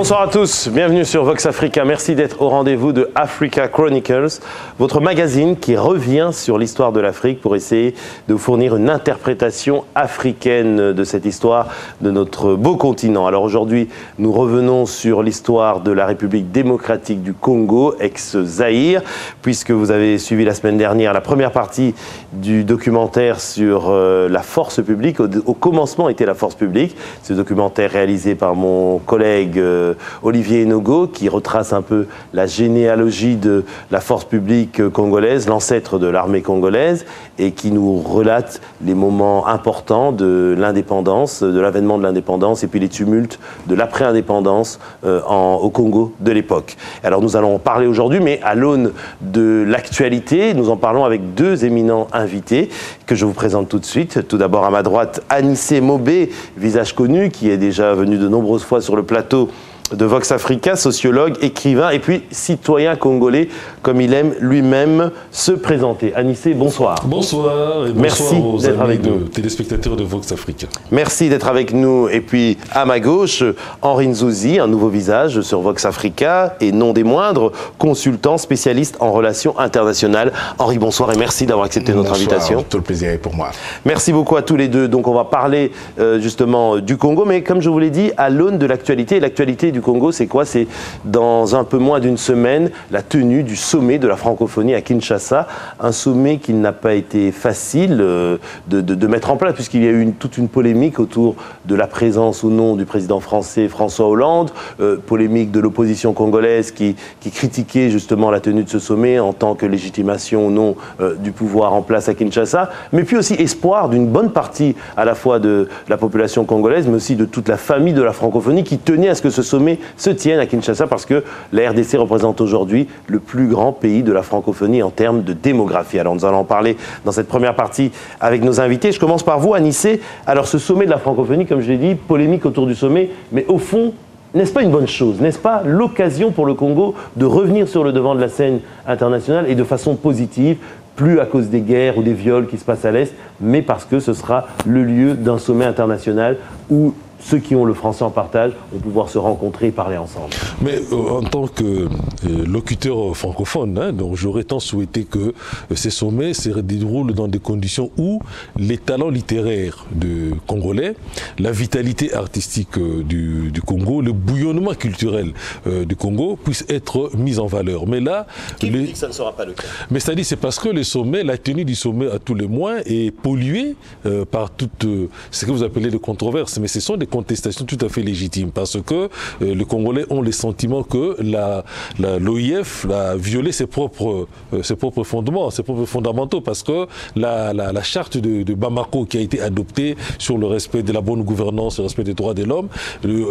Bonsoir à tous, bienvenue sur Vox Africa. Merci d'être au rendez-vous de Africa Chronicles, votre magazine qui revient sur l'histoire de l'Afrique pour essayer de vous fournir une interprétation africaine de cette histoire de notre beau continent. Alors aujourd'hui, nous revenons sur l'histoire de la République démocratique du Congo, ex-Zaïre, puisque vous avez suivi la semaine dernière la première partie du documentaire sur la force publique. Au commencement était la force publique, ce documentaire réalisé par mon collègue Olivier Enogo, qui retrace un peu la généalogie de la force publique congolaise, l'ancêtre de l'armée congolaise, et qui nous relate les moments importants de l'indépendance, de l'avènement de l'indépendance, et puis les tumultes de l'après-indépendance au Congo de l'époque. Alors nous allons en parler aujourd'hui, mais à l'aune de l'actualité, nous en parlons avec deux éminents invités que je vous présente tout de suite. Tout d'abord à ma droite, Anissé Mobé, visage connu, qui est déjà venu de nombreuses fois sur le plateau de Vox Africa, sociologue, écrivain et puis citoyen congolais, comme il aime lui-même se présenter. Anissé, bonsoir. Bonsoir et merci bonsoir aux d'être amis avec nous. Téléspectateurs de Vox Africa. Merci d'être avec nous. Et puis à ma gauche, Henri Nzouzi, un nouveau visage sur Vox Africa et non des moindres, consultant spécialiste en relations internationales. Henri, bonsoir et merci d'avoir accepté notre invitation. Tout le plaisir est pour moi. Merci beaucoup à tous les deux. Donc on va parler justement du Congo, mais comme je vous l'ai dit, à l'aune de l'actualité. L'actualité du Congo, c'est quoi? C'est dans un peu moins d'une semaine, la tenue du sommet de la francophonie à Kinshasa. Un sommet qui n'a pas été facile de mettre en place, puisqu'il y a eu toute une polémique autour de la présence ou non du président français François Hollande, polémique de l'opposition congolaise qui critiquait justement la tenue de ce sommet en tant que légitimation ou non du pouvoir en place à Kinshasa, mais puis aussi espoir d'une bonne partie à la fois de la population congolaise, mais aussi de toute la famille de la francophonie qui tenait à ce que ce sommet se tienne à Kinshasa, parce que la RDC représente aujourd'hui le plus grand pays de la francophonie en termes de démographie. Alors nous allons en parler dans cette première partie avec nos invités. Je commence par vous, Anissé. Alors ce sommet de la francophonie, comme je l'ai dit, polémique autour du sommet, mais au fond, n'est-ce pas une bonne chose? N'est-ce pas l'occasion pour le Congo de revenir sur le devant de la scène internationale et de façon positive, plus à cause des guerres ou des viols qui se passent à l'Est, mais parce que ce sera le lieu d'un sommet international où ceux qui ont le français en partage vont pouvoir se rencontrer et parler ensemble. Mais en tant que locuteur francophone, donc j'aurais tant souhaité que ces sommets se déroulent dans des conditions où les talents littéraires de Congolais, la vitalité artistique du Congo, le bouillonnement culturel du Congo puissent être mis en valeur. Mais là, Qui dit que ça ne sera pas le cas? Mais c'est-à-dire c'est parce que le sommet, la tenue du sommet à tous les mois est polluée par toutes ce que vous appelez les controverses. Mais ce sont des contestations tout à fait légitimes, parce que les Congolais ont le sentiment que l'OIF a violé ses propres fondements, ses propres fondamentaux, parce que la charte de Bamako qui a été adoptée sur le respect de la bonne gouvernance, le respect des droits de l'homme,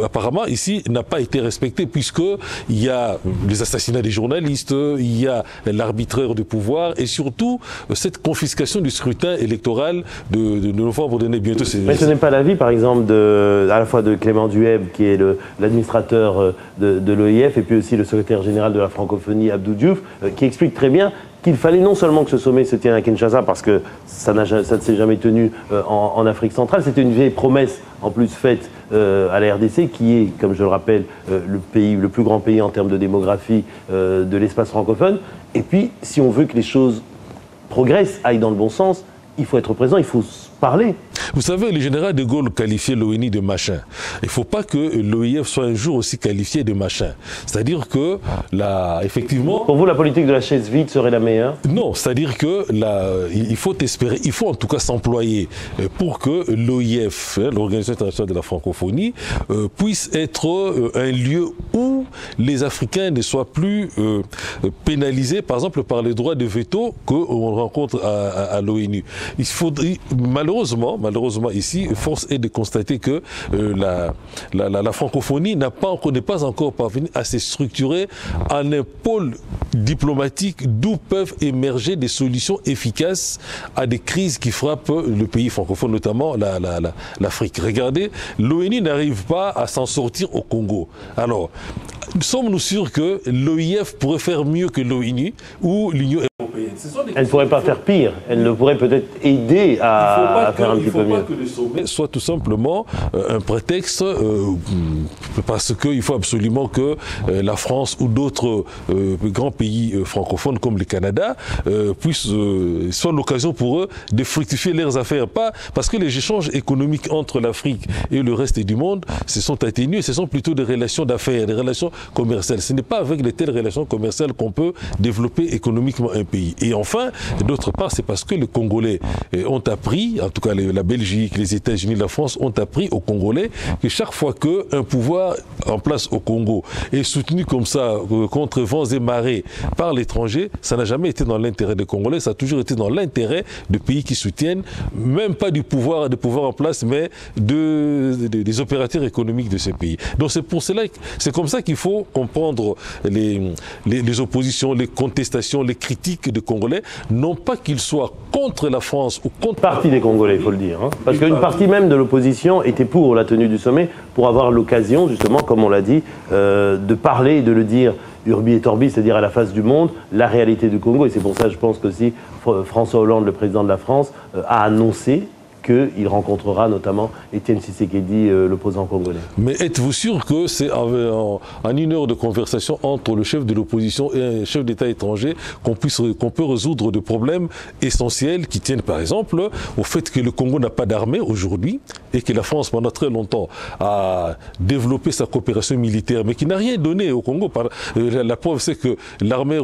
apparemment ici n'a pas été respectée, puisqu'il y a les assassinats des journalistes, il y a l'arbitraire du pouvoir et surtout cette confiscation du scrutin électoral de novembre dernier. Bientôt, mais ce n'est pas l'avis, par exemple, à la fois de Clément Dueb, qui est l'administrateur de l'OIF, et puis aussi le secrétaire général de la francophonie, Abdou Diouf, qui explique très bien qu'il fallait non seulement que ce sommet se tienne à Kinshasa, parce que ça ne s'est jamais tenu en Afrique centrale, c'était une vieille promesse en plus faite à la RDC, qui est, comme je le rappelle, le plus grand pays en termes de démographie de l'espace francophone. Et puis, si on veut que les choses progressent, aillent dans le bon sens, il faut être présent, il faut parler. Vous savez, le général de Gaulle qualifiait l'ONU de machin. Il ne faut pas que l'OIF soit un jour aussi qualifié de machin. C'est-à-dire que, effectivement... Pour vous, la politique de la chaise vide serait la meilleure? Non, c'est-à-dire que il faut espérer, il faut en tout cas s'employer pour que l'OIF, l'Organisation internationale de la francophonie, puisse être un lieu où les Africains ne soient plus pénalisés, par exemple, par les droits de veto qu'on rencontre à l'ONU. Il faudrait, malheureusement ici, force est de constater que la francophonie n'est pas encore parvenue à se structurer en un pôle diplomatique d'où peuvent émerger des solutions efficaces à des crises qui frappent le pays francophone, notamment l'Afrique. Regardez, l'ONU n'arrive pas à s'en sortir au Congo. Alors, sommes-nous sûrs que l'OIF pourrait faire mieux que l'ONU ou l'Union européenne? Elle ne pourrait pas faire pire. Elle ne pourrait peut-être aider à faire un petit peu mieux. Il ne faut pas que le sommet soit tout simplement un prétexte, parce qu'il faut absolument que la France ou d'autres grands pays francophones comme le Canada soient l'occasion pour eux de fructifier leurs affaires. Pas parce que les échanges économiques entre l'Afrique et le reste du monde se sont atténués, ce sont plutôt des relations d'affaires, des relations commerciales. Ce n'est pas avec de telles relations commerciales qu'on peut développer économiquement un pays. Et enfin, d'autre part, c'est parce que les Congolais ont appris, en tout cas la Belgique, les États-Unis, la France ont appris aux Congolais que chaque fois qu'un pouvoir en place au Congo est soutenu comme ça contre vents et marées par l'étranger, ça n'a jamais été dans l'intérêt des Congolais, ça a toujours été dans l'intérêt de pays qui soutiennent, même pas du pouvoir en place, mais des opérateurs économiques de ces pays. Donc c'est pour cela, c'est comme ça qu'il faut comprendre les oppositions, les contestations, les critiques des Congolais, non pas qu'ils soient contre la France ou contre... Une partie des Congolais, il faut le dire. Hein, parce qu'une partie même de l'opposition était pour la tenue du sommet, pour avoir l'occasion, justement, comme on l'a dit, de parler et de le dire urbi et orbi, c'est-à-dire à la face du monde, la réalité du Congo. Et c'est pour ça, je pense qu'aussi François Hollande, le président de la France, a annoncé qu'il rencontrera notamment Étienne Tshisekedi, l'opposant congolais. Mais êtes-vous sûr que c'est en une heure de conversation entre le chef de l'opposition et un chef d'État étranger qu'on peut résoudre des problèmes essentiels qui tiennent par exemple au fait que le Congo n'a pas d'armée aujourd'hui et que la France pendant très longtemps a développé sa coopération militaire mais qui n'a rien donné au Congo. La preuve c'est que l'armée,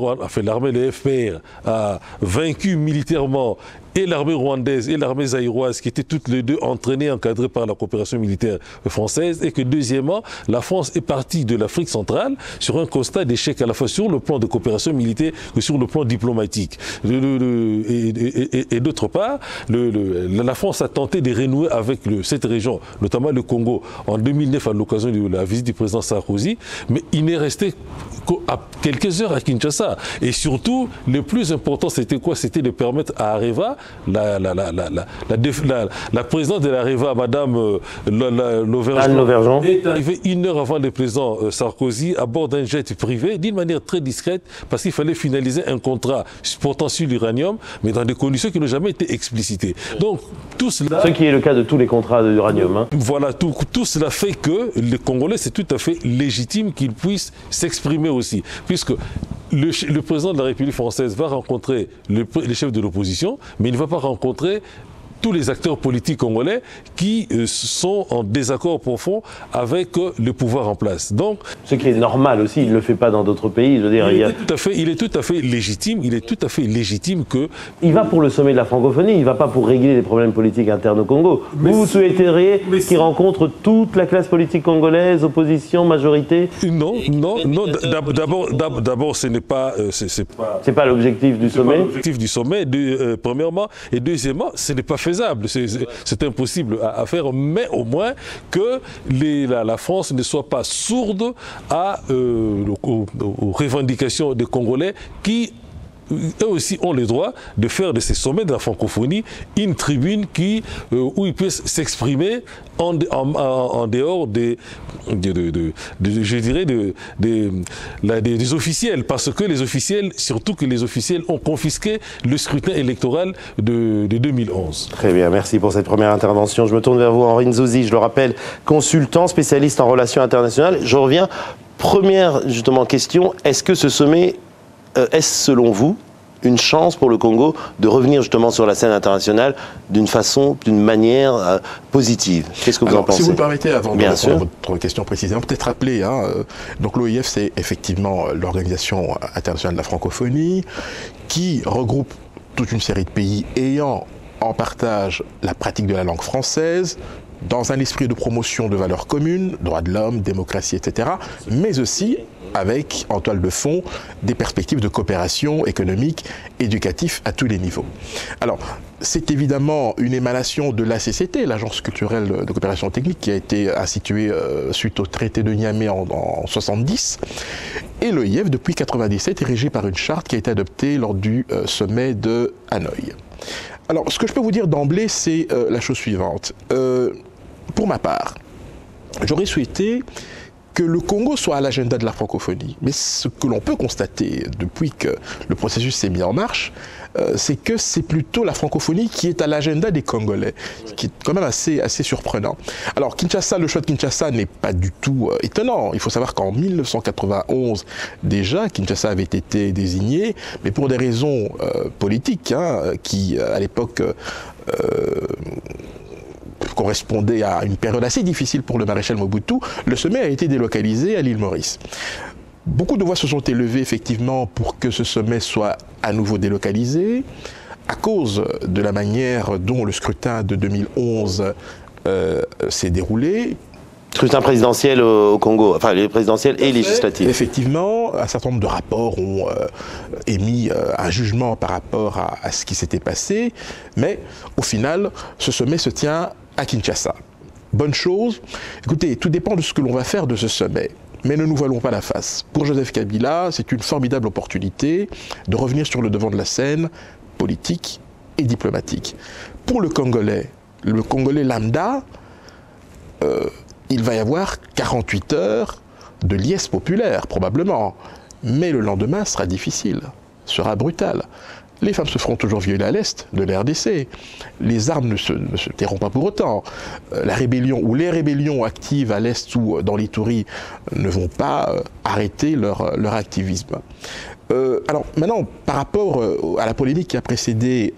les FPR a vaincu militairement et l'armée rwandaise et l'armée zaïroise qui étaient toutes les deux entraînées, encadrées par la coopération militaire française, et que deuxièmement, la France est partie de l'Afrique centrale sur un constat d'échec à la fois sur le plan de coopération militaire que sur le plan diplomatique. Et d'autre part, la France a tenté de renouer avec cette région, notamment le Congo, en 2009 à l'occasion de la visite du président Sarkozy, mais il n'est resté qu'à quelques heures à Kinshasa. Et surtout, le plus important, c'était quoi? C'était de permettre à Areva, la présidente de l'Areva, Madame Lauvergeon, est arrivée une heure avant le président Sarkozy à bord d'un jet privé, d'une manière très discrète, parce qu'il fallait finaliser un contrat portant sur l'uranium, mais dans des conditions qui n'ont jamais été explicitées. Donc, tout cela... Ce qui est le cas de tous les contrats d'uranium. Hein. Voilà, tout cela fait que les Congolais, c'est tout à fait légitime qu'ils puissent s'exprimer aussi, puisque le président de la République française va rencontrer les chefs de l'opposition, mais il ne va pas rencontrer tous les acteurs politiques congolais qui sont en désaccord profond avec le pouvoir en place. Donc, ce qui est normal aussi, il ne le fait pas dans d'autres pays. Je veux dire, il est tout à fait légitime que... Il va pour le sommet de la francophonie, il ne va pas pour régler les problèmes politiques internes au Congo. Vous souhaiteriez qu'il rencontre toute la classe politique congolaise, opposition, majorité? Non. D'abord, ce n'est pas... c'est pas l'objectif du sommet. L'objectif du sommet, premièrement, et deuxièmement, ce n'est pas faisable. C'est impossible à faire, mais au moins que la France ne soit pas sourde aux revendications des Congolais qui eux aussi ont le droit de faire de ces sommets de la francophonie une tribune où ils puissent s'exprimer en dehors des officiels, parce que les officiels, surtout que les officiels ont confisqué le scrutin électoral de 2011. Très bien, merci pour cette première intervention. Je me tourne vers vous, Henri Nzouzi, je le rappelle, consultant, spécialiste en relations internationales. Je reviens, première justement question, est-ce que ce sommet est-ce, selon vous, une chance pour le Congo de revenir justement sur la scène internationale d'une manière positive? Qu'est-ce que vous en pensez? Si vous le permettez, avant de répondre à votre question précisément, peut-être rappeler, donc l'OIF, c'est effectivement l'Organisation internationale de la francophonie, qui regroupe toute une série de pays ayant en partage la pratique de la langue française, dans un esprit de promotion de valeurs communes, droits de l'homme, démocratie, etc., mais aussi avec, en toile de fond, des perspectives de coopération économique, éducative à tous les niveaux. Alors, c'est évidemment une émanation de l'ACCT, l'Agence culturelle de coopération technique, qui a été instituée suite au traité de Niamey en 1970. Et l'OIF, depuis 1997, est régi par une charte qui a été adoptée lors du sommet de Hanoï. Alors, ce que je peux vous dire d'emblée, c'est la chose suivante. Pour ma part, j'aurais souhaité que le Congo soit à l'agenda de la francophonie. Mais ce que l'on peut constater depuis que le processus s'est mis en marche, c'est que c'est plutôt la francophonie qui est à l'agenda des Congolais, ce qui est quand même assez surprenant. Alors Kinshasa, le choix de Kinshasa n'est pas du tout étonnant. Il faut savoir qu'en 1991, déjà, Kinshasa avait été désigné, mais pour des raisons politiques, hein, qui à l'époque correspondait à une période assez difficile pour le maréchal Mobutu, le sommet a été délocalisé à l'île Maurice. Beaucoup de voix se sont élevées effectivement pour que ce sommet soit à nouveau délocalisé, à cause de la manière dont le scrutin de 2011 s'est déroulé. Scrutin présidentiel au Congo, enfin les présidentielles et législatives. Effectivement, un certain nombre de rapports ont émis un jugement par rapport à ce qui s'était passé, mais au final, ce sommet se tient à Kinshasa. Bonne chose. Écoutez, tout dépend de ce que l'on va faire de ce sommet. Mais ne nous voilons pas la face. Pour Joseph Kabila, c'est une formidable opportunité de revenir sur le devant de la scène politique et diplomatique. Pour le Congolais lambda, il va y avoir 48 heures de liesse populaire, probablement. Mais le lendemain sera difficile, sera brutal. Les femmes se feront toujours violer à l'est de la RDC. Les armes ne se tairont pas pour autant. La rébellion ou les rébellions actives à l'est ou dans l'Ituri ne vont pas arrêter leur activisme. Alors maintenant, par rapport à la polémique qui a précédé,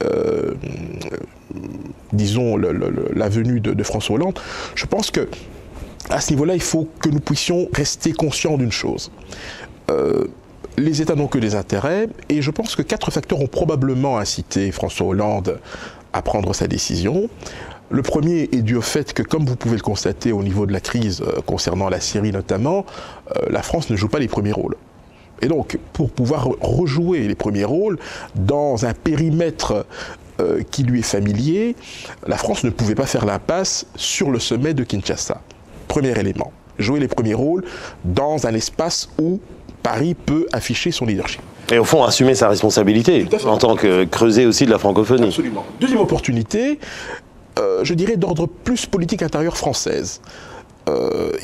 disons, la venue de François Hollande, je pense que à ce niveau-là, il faut que nous puissions rester conscients d'une chose. Les États n'ont que des intérêts, et je pense que 4 facteurs ont probablement incité François Hollande à prendre sa décision. Le premier est dû au fait que, comme vous pouvez le constater au niveau de la crise concernant la Syrie notamment, la France ne joue pas les premiers rôles. Et donc, pour pouvoir rejouer les premiers rôles dans un périmètre qui lui est familier, la France ne pouvait pas faire l'impasse sur le sommet de Kinshasa. Premier élément, jouer les premiers rôles dans un espace où Paris peut afficher son leadership. Et au fond, assumer sa responsabilité en tant que creuset aussi de la francophonie. Absolument. Deuxième opportunité, je dirais d'ordre plus politique intérieure française.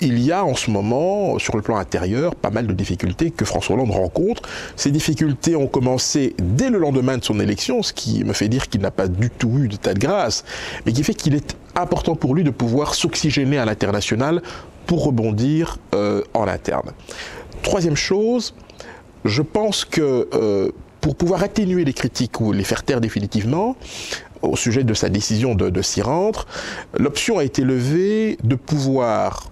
Il y a en ce moment, sur le plan intérieur, pas mal de difficultés que François Hollande rencontre. Ces difficultés ont commencé dès le lendemain de son élection, ce qui me fait dire qu'il n'a pas du tout eu d'état de grâce, mais qui fait qu'il est important pour lui de pouvoir s'oxygéner à l'international pour rebondir en interne. Troisième chose, je pense que pour pouvoir atténuer les critiques ou les faire taire définitivement au sujet de sa décision de s'y rendre, l'option a été levée de pouvoir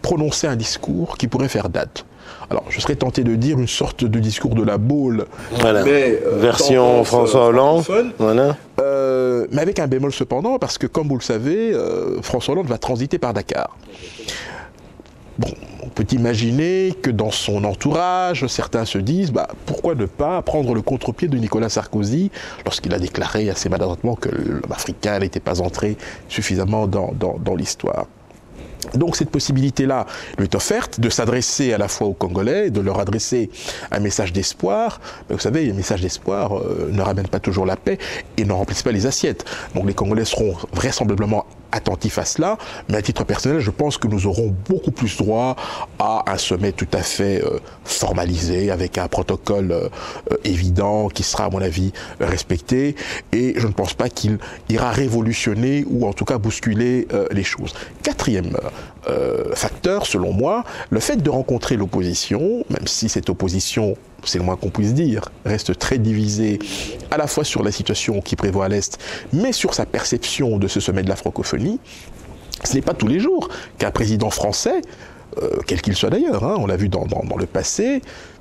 prononcer un discours qui pourrait faire date. Alors, je serais tenté de dire une sorte de discours de la Baule, voilà. Mais version François Hollande, voilà. Mais avec un bémol cependant, parce que comme vous le savez, François Hollande va transiter par Dakar. Bon, on peut imaginer que dans son entourage, certains se disent pourquoi ne pas prendre le contre-pied de Nicolas Sarkozy lorsqu'il a déclaré assez maladroitement que l'homme africain n'était pas entré suffisamment dans l'histoire. Donc cette possibilité-là lui est offerte de s'adresser à la fois aux Congolais, de leur adresser un message d'espoir. Mais vous savez, les messages d'espoir ne ramènent pas toujours la paix et ne remplissent pas les assiettes. Donc les Congolais seront vraisemblablement attentifs à cela, mais à titre personnel, je pense que nous aurons beaucoup plus droit à un sommet tout à fait formalisé, avec un protocole évident, qui sera à mon avis respecté, et je ne pense pas qu'il ira révolutionner ou en tout cas bousculer les choses. Quatrième facteur, selon moi, le fait de rencontrer l'opposition, même si cette opposition, c'est le moins qu'on puisse dire, reste très divisée à la fois sur la situation qui prévaut à l'Est, mais sur sa perception de ce sommet de la francophonie. Ce n'est pas tous les jours qu'un président français, quel qu'il soit d'ailleurs, hein, on l'a vu dans le passé,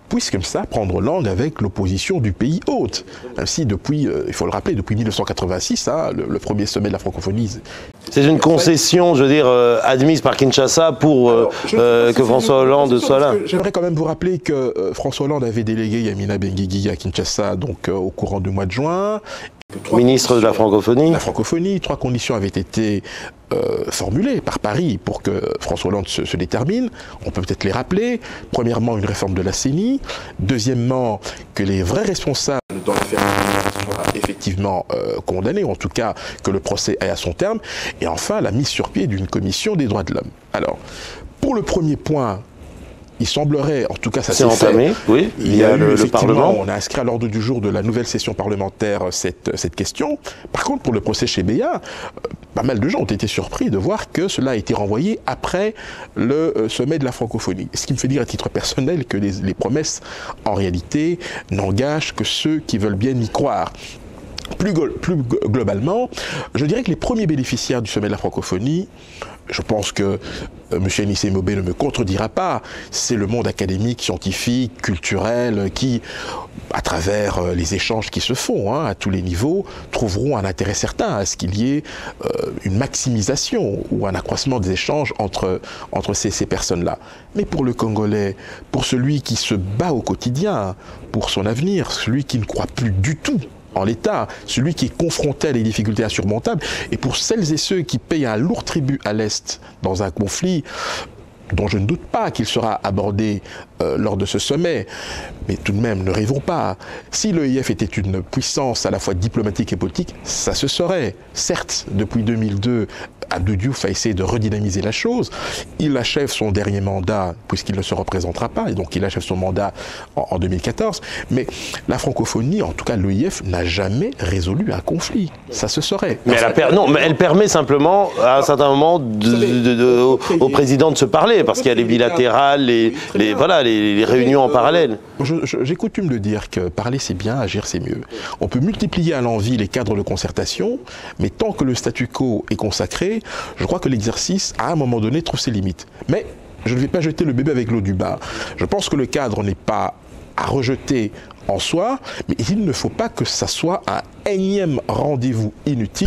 puisse comme ça prendre langue avec l'opposition du pays hôte. Même si depuis, il faut le rappeler, depuis 1986, hein, le premier sommet de la francophonie... C'est une concession, je veux dire, admise par Kinshasa pour que François Hollande soit là. J'aimerais quand même vous rappeler que François Hollande avait délégué Yamina Benguigui à Kinshasa donc, au courant du mois de juin. Ministre de la francophonie. La francophonie, 3 conditions avaient été formulées par Paris pour que François Hollande se détermine. On peut peut-être les rappeler. Premièrement, une réforme de la CENI. Deuxièmement, que les vrais responsables dans l'affaire soient effectivement condamnés, ou en tout cas que le procès aille à son terme. Et enfin, la mise sur pied d'une commission des droits de l'homme. Alors, pour le premier point, il semblerait, en tout cas ça s'est entamé, oui, il y a eu le Parlement. On a inscrit à l'ordre du jour de la nouvelle session parlementaire cette question. Par contre, pour le procès Chebeya, pas mal de gens ont été surpris de voir que cela a été renvoyé après le sommet de la francophonie. Ce qui me fait dire à titre personnel que les promesses, en réalité, n'engagent que ceux qui veulent bien y croire. Plus globalement, je dirais que les premiers bénéficiaires du sommet de la francophonie, je pense que M. Nissé Mobé ne me contredira pas, c'est le monde académique, scientifique, culturel, qui, à travers les échanges qui se font à tous les niveaux, trouveront un intérêt certain à ce qu'il y ait une maximisation ou un accroissement des échanges entre ces personnes-là. Mais pour le Congolais, pour celui qui se bat au quotidien pour son avenir, celui qui ne croit plus du tout en l'État, celui qui est confronté à des difficultés insurmontables, et pour celles et ceux qui payent un lourd tribut à l'Est dans un conflit dont je ne doute pas qu'il sera abordé lors de ce sommet. Mais tout de même, ne rêvons pas. Si l'OIF était une puissance à la fois diplomatique et politique, ça se saurait. Certes, depuis 2002, Abdou Diouf a essayé de redynamiser la chose. Il achève son dernier mandat, puisqu'il ne se représentera pas, et donc il achève son mandat en 2014. Mais la francophonie, en tout cas l'OIF, n'a jamais résolu un conflit. Ça se saurait. Mais elle permet simplement, à un certain moment, au président de se parler, parce qu'il y a les bilatérales, les réunions en parallèle. J'ai coutume de dire que parler c'est bien, agir c'est mieux. On peut multiplier à l'envi les cadres de concertation, mais tant que le statu quo est consacré, je crois que l'exercice, à un moment donné, trouve ses limites. Mais je ne vais pas jeter le bébé avec l'eau du bain. Je pense que le cadre n'est pas à rejeter en soi, mais il ne faut pas que ça soit un énième rendez-vous inutile.